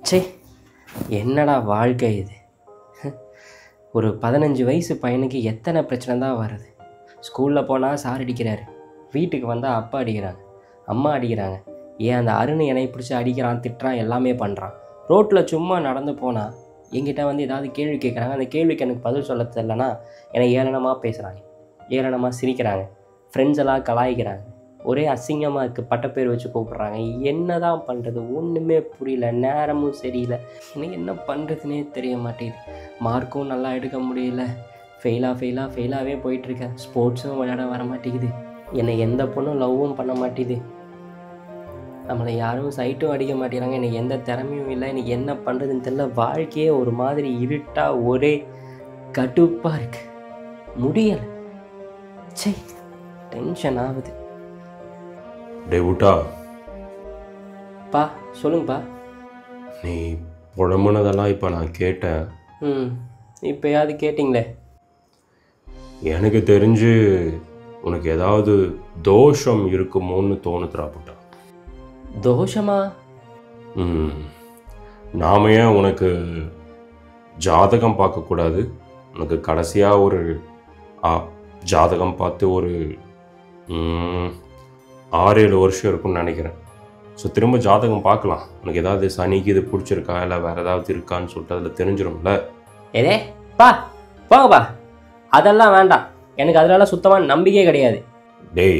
சே, என்னடா வாழ்க்கை இது. ஒரு 15 வயசு பையனுக்கு எத்தனை பிரச்சனை தான் வருது. ஸ்கூலில் போனால் சார் அடிக்கிறாரு, வீட்டுக்கு வந்தால் அப்பா அடிக்கிறாங்க, அம்மா அடிக்கிறாங்க, ஏன் அந்த அருண் என்னை பிடிச்சி அடிக்கிறான், திட்டுறான், எல்லாமே பண்ணுறான். ரோட்டில் சும்மா நடந்து போனால் என்கிட்ட வந்து ஏதாவது கேள்வி கேட்குறாங்க. அந்த கேள்விக்கு எனக்கு பதில் சொல்ல தெரியலனா என்னை ஏளனமாக பேசுகிறாங்க, ஏளனமாக சிரிக்கிறாங்க, ஃப்ரெண்ட்ஸ் எல்லாம் கலாய்க்கிறாங்க, ஒரே அசிங்கமாக இருக்குது, பட்டப்பேர் வச்சு கூப்பிட்றாங்க. என்ன தான் பண்ணுறது, ஒன்றுமே புரியல, நேரமும் சரியில்லை, எனக்கு என்ன பண்ணுறதுனே தெரிய மாட்டேங்குது. மார்க்கும் நல்லா எடுக்க முடியல, ஃபெயிலாகவே போயிட்டுருக்கேன். ஸ்போர்ட்ஸும் விளையாட வர மாட்டேங்குது, என்னை எந்த பொண்ணும் லவ்வும் பண்ண மாட்டேங்குது, நம்மளை யாரும் சைட்டும் அடிக்க மாட்டேங்கிறாங்க, எனக்கு எந்த திறமையும் இல்லை, எனக்கு என்ன பண்ணுறதுன்னு தெரியல. வாழ்க்கையே ஒரு மாதிரி இருட்டாக ஒரே கடுப்பாக இருக்குது, முடியலை. சே, டென்ஷன் ஆகுது. டே ஊட்டா, பா சொல்லுங்கப்பா. நீ புலம்புனதெல்லாம் இப்போ நான் கேட்டேன். இப்போயாவது கேட்டிங்களே. எனக்கு தெரிஞ்சு உனக்கு ஏதாவது தோஷம் இருக்குமோன்னு தோணுதுடா புட்டா. தோஷமா? நாம ஏன் உனக்கு ஜாதகம் பார்க்கக்கூடாது? உனக்கு கடைசியாக ஒரு ஜாதகம் பார்த்து ஒரு 6-7 வருஷம் இருக்கும்னு நினைக்கிறேன். ஸோ திரும்ப ஜாதகம் பார்க்கலாம். உனக்கு ஏதாவது சனிக்கு இது பிடிச்சிருக்கா, இல்லை வேறு ஏதாவது இருக்கான்னு சொல்லிட்டு அதில் தெரிஞ்சிடும்ல. ஏதே பா, போங்கப்பா, அதெல்லாம் வேண்டாம், எனக்கு அதனால சுத்தமாக நம்பிக்கையே கிடையாது. டேய்,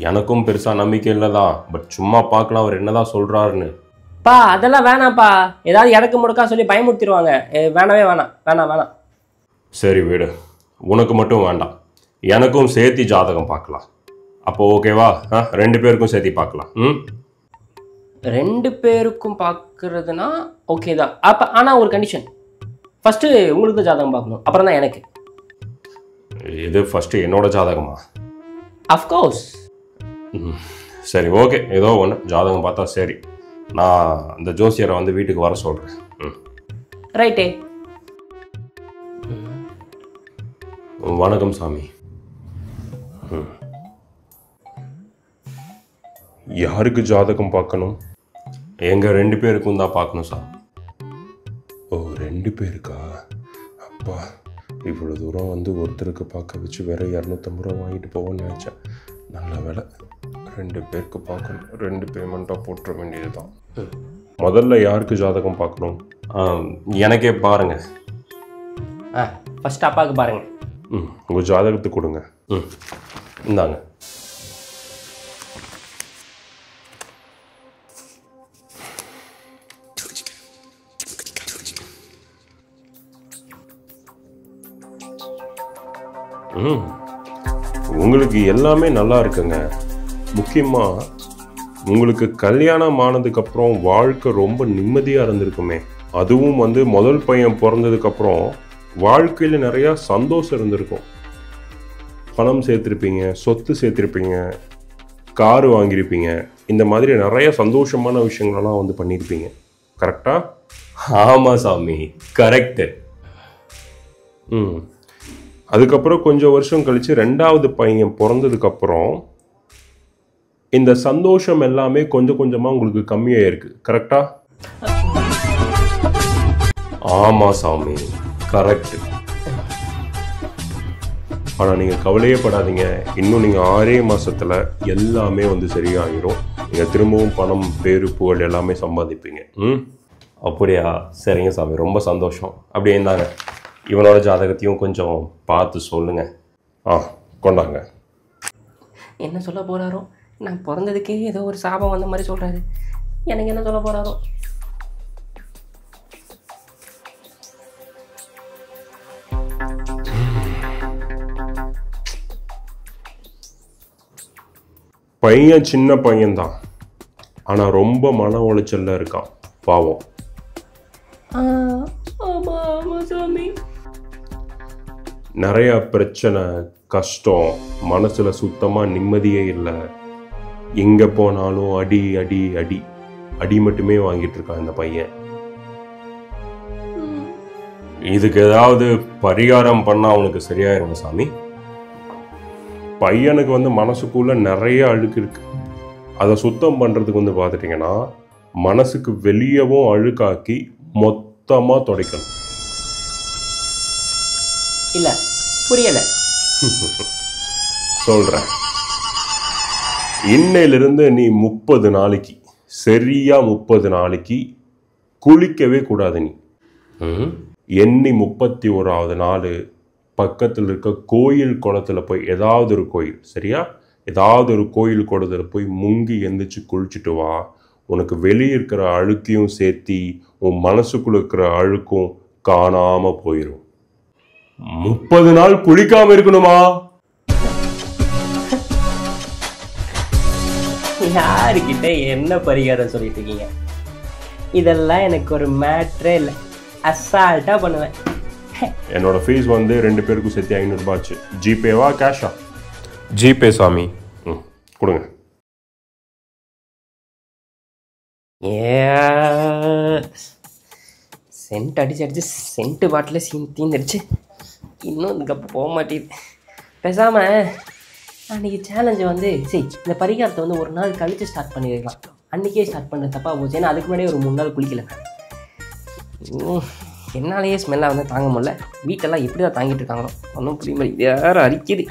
எனக்கும் பெருசாக நம்பிக்கை இல்லை தான், பட் சும்மா பார்க்கலாம் அவர் என்னதான் சொல்கிறாருன்னு. பா அதெல்லாம் வேணாம்ப்பா, ஏதாவது இடக்கு முடக்கா சொல்லி பயமுறுத்திடுவாங்க, வேணவே வேணாம். சரி விடு, உனக்கு மட்டும் வேண்டாம், எனக்கும் சேர்த்தி ஜாதகம் பார்க்கலாம். அப்போ ஓகேவா? 2 பேருக்கும் சேர்த்தி பார்க்கலாம். 2 பேருக்கும் பார்க்குறதுனா ஓகே தான். அப்போ ஆனால் ஒரு கண்டிஷன், ஃபஸ்ட்டு உங்களுக்கு ஜாதகம் பார்க்கணும், அப்புறம் தான் எனக்கு. இது ஃபஸ்ட்டு என்னோட ஜாதகமா? அஃப்கோர்ஸ். சரி ஓகே, ஏதோ ஒன்று ஜாதகம் பார்த்தா சரி. நான் அந்த ஜோசியரை வந்து வீட்டுக்கு வர சொல்கிறேன். ரைட்டே. வணக்கம் சாமி. யாருக்கு ஜாதகம் பார்க்கணும்? எங்கள் 2 பேருக்கும் தான் பார்க்கணும் சார். ஓ, 2 பேருக்கா? அப்பா, இவ்வளோ தூரம் வந்து ஒருத்தருக்கு பார்க்க வச்சு வேற 250 ரூபா வாங்கிட்டு போவோன்னு நினச்சேன். நல்ல வேலை, 2 பேருக்கு பார்க்கணும். 2 பேமெண்ட்டாக போட்டுற வேண்டியது தான். முதல்ல யாருக்கு ஜாதகம் பார்க்கணும்? எனக்கே பாருங்க. ஃபஸ்ட்டு அப்பாவுக்கு பாருங்க. உங்கள் ஜாதகத்தை கொடுங்க. இந்தாங்க. உங்களுக்கு எல்லாமே நல்லா இருக்குங்க. முக்கியமாக உங்களுக்கு கல்யாணம் ஆனதுக்கப்புறம் வாழ்க்கை ரொம்ப நிம்மதியாக இருந்திருக்குமே. அதுவும் வந்து முதல் பையன் பிறந்ததுக்கப்புறம் வாழ்க்கையில் நிறையா சந்தோஷம் இருந்திருக்கும். பணம் சேர்த்துருப்பீங்க, சொத்து சேர்த்துருப்பீங்க, காரு வாங்கியிருப்பீங்க, இந்த மாதிரி நிறைய சந்தோஷமான விஷயங்களெல்லாம் வந்து பண்ணியிருப்பீங்க. கரெக்டா? ஆமாம் சாமி, கரெக்டு. அதுக்கப்புறம் கொஞ்சம் வருஷம் கழித்து 2வது பையன் பிறந்ததுக்கப்புறம் இந்த சந்தோஷம் எல்லாமே கொஞ்சம் கொஞ்சமாக உங்களுக்கு கம்மியாக இருக்குது. கரெக்டா? ஆமாம் சாமி, கரெக்டு. ஆனால் நீங்கள் கவலையே படாதீங்க, இன்னும் நீங்கள் 6 மாதத்தில் எல்லாமே வந்து சரியாகிடும். நீங்கள் திரும்பவும் பணம், பேரு, புகழ் எல்லாமே சம்பாதிப்பீங்க. அப்படியா? சரிங்க சாமி, ரொம்ப சந்தோஷம். அப்படியே இருந்தாங்க, இவனோட ஜாதகத்தையும் கொஞ்சம் பார்த்து சொல்லுங்க. கொண்டாங்க. என்ன சொல்ல போகிறாரோ? நான் பிறந்ததுக்கே ஏதோ ஒரு சாபம் வந்த மாதிரி சொல்கிறாரு. எனக்கு என்ன சொல்ல போகிறாரோ? பையன் சின்ன பையன்தான், ஆனால் ரொம்ப மன உளைச்சல்ல இருக்கான், பாவம். நிறைய பிரச்சனை, கஷ்டம், மனசுல சுத்தமா நிம்மதியே இல்லை. எங்க போனாலும் அடி அடி அடி அடி மட்டுமே வாங்கிட்டு இருக்கான் இந்த பையன். இதுக்கு ஏதாவது பரிகாரம் பண்ணா அவனுக்கு சரியாயிருங்க சாமி. பையனுக்கு வந்து மனசுக்குள்ள நிறைய அழுக்கு இருக்கு. அதை சுத்தம் பண்ணுறதுக்கு வந்து பார்த்துட்டிங்கன்னா மனசுக்கு வெளியவும் அழுக்காக்கி மொத்தமாக துடைக்கணும். இல்லை, புரியலை. சொல்கிறேன். இன்னையிலிருந்து நீ 30 நாளைக்கு, சரியா 30 நாளைக்கு குளிக்கவே கூடாது. நீ எண்ணி 31வது நாள் பக்கத்தில் இருக்க கோயில் குளத்தில் போய், ஏதாவது ஒரு கோயில், சரியா, ஏதாவது ஒரு கோயில் குளத்தில் போய் முங்கி எந்திரிச்சு குளிச்சுட்டு வா. உனக்கு வெளியே இருக்கிற அழுக்கையும் சேர்த்தி உன் மனசுக்குள்ள இருக்கிற அழுக்கும் காணாம போயிடும். 30 நாள் குளிக்காம இருக்கணுமா? யாருக்கிட்ட என்ன பரிகாரம் சொல்லிட்டு இருக்கீங்க? இதெல்லாம் எனக்கு ஒரு மேட்ரே இல்லை. அசால்ட்டா பண்ணுவேன். என்னோட ஃபீஸ் வந்து 2 பேருக்கும் சேர்த்து 500 ரூபாய் ஆச்சு. ஜிபேவா கேஷா? ஜிபே சாமி. கொடுங்க. சென்ட் அடிச்சு சென்ட் பாட்டில் தீந்துடுச்சு. இன்னும் இதுக்கப்பு போக மாட்டேங்குது. பேசாமல் அன்றைக்கி சேலஞ்சை வந்து சரி, இந்த பரிகாரத்தை வந்து ஒரு நாள் கழித்து ஸ்டார்ட் பண்ணிடலாம். அன்றைக்கே ஸ்டார்ட் பண்ண தப்பாக போச்சு. ஏன்னா அதுக்கு முன்னாடியே ஒரு 3 நாள் குளிக்கல நான். என்னாலேயே ஸ்மெல்லாக வந்து தாங்க முடியல. வீட்டெல்லாம் எப்படி தான் தாங்கிட்டு இருக்காங்களோ ஒன்றும் புரிய மாதிரி வேற அரிக்குது.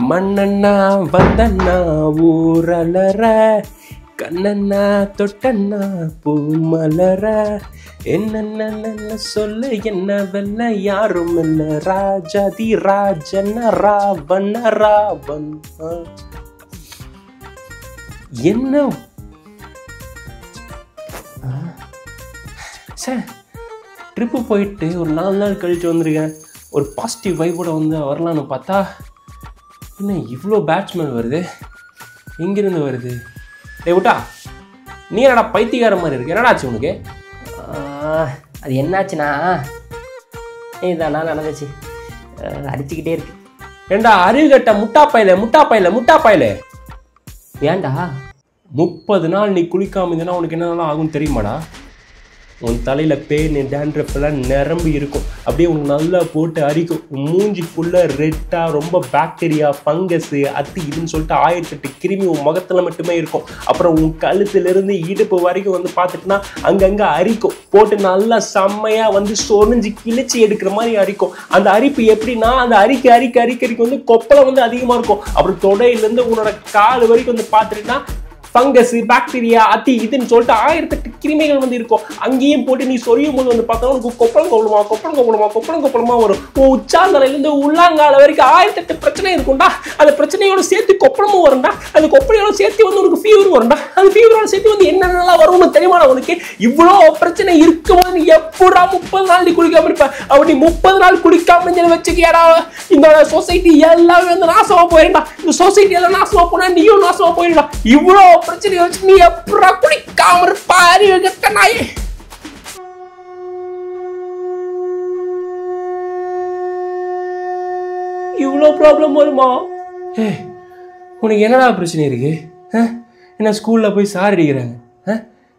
மண்ணண்ணா வந்தண்ணா ஊரலற, கண்ணண்ணா தொட்டண்ணா பூ மலர, என்னென்ன சொல்ல என்ன வெல்ல யாரும் இல்ல, ராஜாதி ராஜன ராவண ராவன். என்ன சார், ட்ரிப்பு போயிட்டு ஒரு 4 நாள் கழிச்சு வந்திருக்கேன். ஒரு பாசிட்டிவ் வைப்போட வந்து வரலான்னு பார்த்தா என்ன இவ்வளோ பேட்ஸ்மேன் வருது? எங்கிருந்து வருது? டே விட்டா, நீ என்னடா பைத்தியக்கார மாதிரி இருக்கு? என்னடாச்சு உனக்கு? அது என்னாச்சுன்னா இதுதான் நடந்துச்சு. அடிச்சுக்கிட்டே இருக்கு. ஏண்டா அறிவுகட்ட முட்டாப்பாயில ஏண்டா 30 நாள் நீ குளிக்காம இருந்தனா உனக்கு என்னென்னலாம் ஆகும் தெரியுமாடா? உன் தலையில் பேன் டேண்ட்ரஃப்லாம் நிரம்பி இருக்கும். அப்படியே உனக்கு நல்லா போட்டு அரிக்கும். மூஞ்சி ஃபுல்லாக ரெட்டாக ரொம்ப பாக்டீரியா, ஃபங்கஸு, அத்தி இதுன்னு சொல்லிட்டு 1008 கிருமி உன் முகத்தில் மட்டுமே இருக்கும். அப்புறம் உன் கழுத்துலேருந்து இடுப்பு வரைக்கும் வந்து பார்த்துட்டுனா அங்கங்கே அரிக்கும். போட்டு நல்லா செம்மையாக வந்து சொரிஞ்சு கிழிச்சி எடுக்கிற மாதிரி அரிக்கும். அந்த அரிப்பு எப்படின்னா, அந்த அரிக்க வந்து கொப்பளம் வந்து அதிகமாக இருக்கும். அப்புறம் தொடையிலேருந்து உன்னோட கால் வரைக்கும் வந்து பார்த்துட்டுனா ஃபங்கஸ், பாக்டீரியா, அத்தி இதுன்னு சொல்லிட்டு 1008 கிருமிகள் வந்து இருக்கும். அங்கேயும் போட்டு நீ சொரியும் போது வந்து பார்த்தா உனக்கு கொப்பளமா வரும். உச்சாந்தலையிலேருந்து உள்ளாங்கால வரைக்கும் 1008 பிரச்சனை இருக்கும்டா. அந்த பிரச்சனையோட சேர்த்து கொப்பளமும் வரும்டா. அந்த கொப்பளையோட சேர்த்து வந்து உனக்கு ஃபீவர் வரும்டா. அந்த ஃபீவரோட சேர்த்து வந்து என்னென்னலாம் வரும்னு தெரியுமா உனக்கு? இவ்வளோ பிரச்சனை இருக்கும்போது நீ எப்படா 30 நாள் நீ குளிக்காம இருப்ப? அப்படி 30 நாள் குளிக்காம வச்சுக்கியாடா, இந்த சொசைட்டி எல்லாமே வந்து நாசமா போயிருந்தா. இந்த சொசைட்டி எல்லாம் நாசமா போனா நீயும் நாசமா போயிருந்தா. இவ்வளோ பிரச்சனை வச்சு நீ எப்படா குளிக்காம இருப்பாரு? நாயே, இவ்வளோ ப்ராப்ளம் வருமா? உனக்கு என்னடா பிரச்சனை இருக்கு? என்ன ஸ்கூலில் போய் சார் அடிக்கிறாங்க,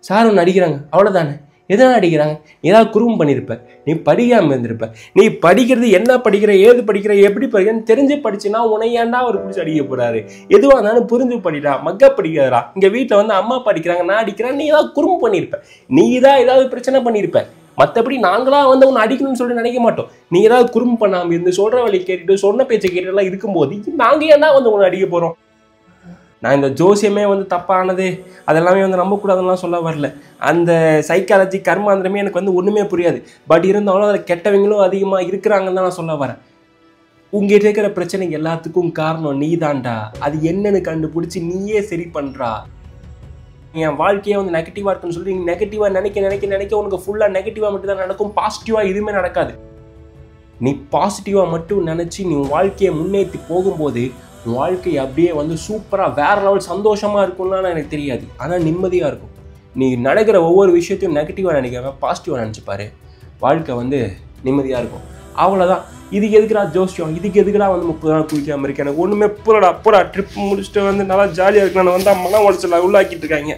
சார் ஒன்று அடிக்கிறாங்க, அவ்வளோதானே? எதனால் அடிக்கிறாங்க? ஏதாவது குறும்பு பண்ணியிருப்ப, நீ படிக்காமல் இருந்திருப்ப. நீ படிக்கிறது என்ன படிக்கிற, ஏது படிக்கிற, எப்படி படிக்கிறன்னு தெரிஞ்சு படிச்சுன்னா உன்னை ஏன்டா அவர் பிடிச்சி அடிக்க போறாரு? எதுவாக இருந்தாலும் புரிஞ்சு படிடா, மக்க படிக்காதரா. இங்கே வீட்டில் வந்து அம்மா படிக்கிறாங்க, நான் அடிக்கிறேன், நீ ஏதாவது குறும்பு பண்ணியிருப்ப, நீ தான் ஏதாவது பிரச்சனை பண்ணியிருப்ப. மற்றபடி நாங்களாம் வந்து உன்னை அடிக்கணும்னு சொல்லிட்டு நினைக்க மாட்டோம். நீ ஏதாவது குறும்பு பண்ணாமல் இருந்து சொல்கிற வழி கேட்டுட்டு சொன்ன பேச்சை கேட்டுலாம் இருக்கும்போது நாங்கள் ஏன்னா வந்து உன்னை அடிக்க போகிறோம்? நான் இந்த ஜோசியமே வந்து தப்பானது அதெல்லாமே வந்து நம்பக்கூடாதுலாம் சொல்ல வரல. அந்த சைக்காலஜி கர்மாந்திரமே எனக்கு வந்து ஒன்றுமே புரியாது. பட் இருந்தாலும் அதில் கெட்டவங்களும் அதிகமாக இருக்கிறாங்கன்னு தான் நான் சொல்ல வரேன். உங்ககிட்ட இருக்கிற பிரச்சனைக்கு எல்லாத்துக்கும் காரணம் நீ தான்டா. அது என்னன்னு கண்டுபிடிச்சி நீயே சரி பண்ணுறா. என் வாழ்க்கையே வந்து நெகட்டிவாக இருக்குன்னு சொல்லி நீ நெகட்டிவாக நினைக்க உனக்கு ஃபுல்லாக நெகட்டிவாக மட்டும் தான் நடக்கும். பாசிட்டிவாக எதுவுமே நடக்காது. நீ பாசிட்டிவாக மட்டும் நினச்சி நீ வாழ்க்கையை முன்னேற்றி போகும்போது வாழ்க்கை அப்படியே வந்து சூப்பராக வேற லெவல் சந்தோஷமாக இருக்கும்லாம் எனக்கு தெரியாது. ஆனால் நிம்மதியாக இருக்கும். நீ நடக்கிற ஒவ்வொரு விஷயத்தையும் நெகட்டிவாக நினைக்காம பாசிட்டிவாக நினச்சிப்பாரு, வாழ்க்கை வந்து நிம்மதியாக இருக்கும். அவ்வளோதான். இதுக்கு எதுக்குடா ஜோசியம், இதுக்கு எதுக்குடா வந்து 30 நாள் குளிக்காமல் இருக்கேன்? எனக்கு ஒன்றுமே பூரா ட்ரிப் முடிச்சுட்டு வந்து நல்லா ஜாலியாக இருக்கு. நான் வந்து அம்மாலாம் உடச்சல உள்ளாக்கிட்டு இருக்காங்க.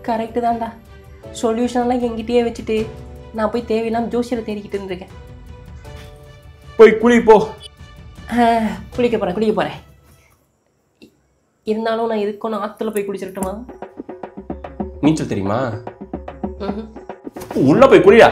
கரெக்டு தான்டா. சொல்யூஷன்லாம் எங்கிட்டயே வச்சுட்டு நான் போய் தேவையில்லாமல் ஜோசியரை தேடிக்கிட்டு இருந்திருக்கேன். போய் குளிப்போ. குளிக்க போகிறேன். இருந்தாலும் நான் இதுக்கு ஒன்று ஆற்றுல போய் குடிச்சிருட்டுமா? நீச்சல் தெரியுமா? உள்ள போய் குடியா.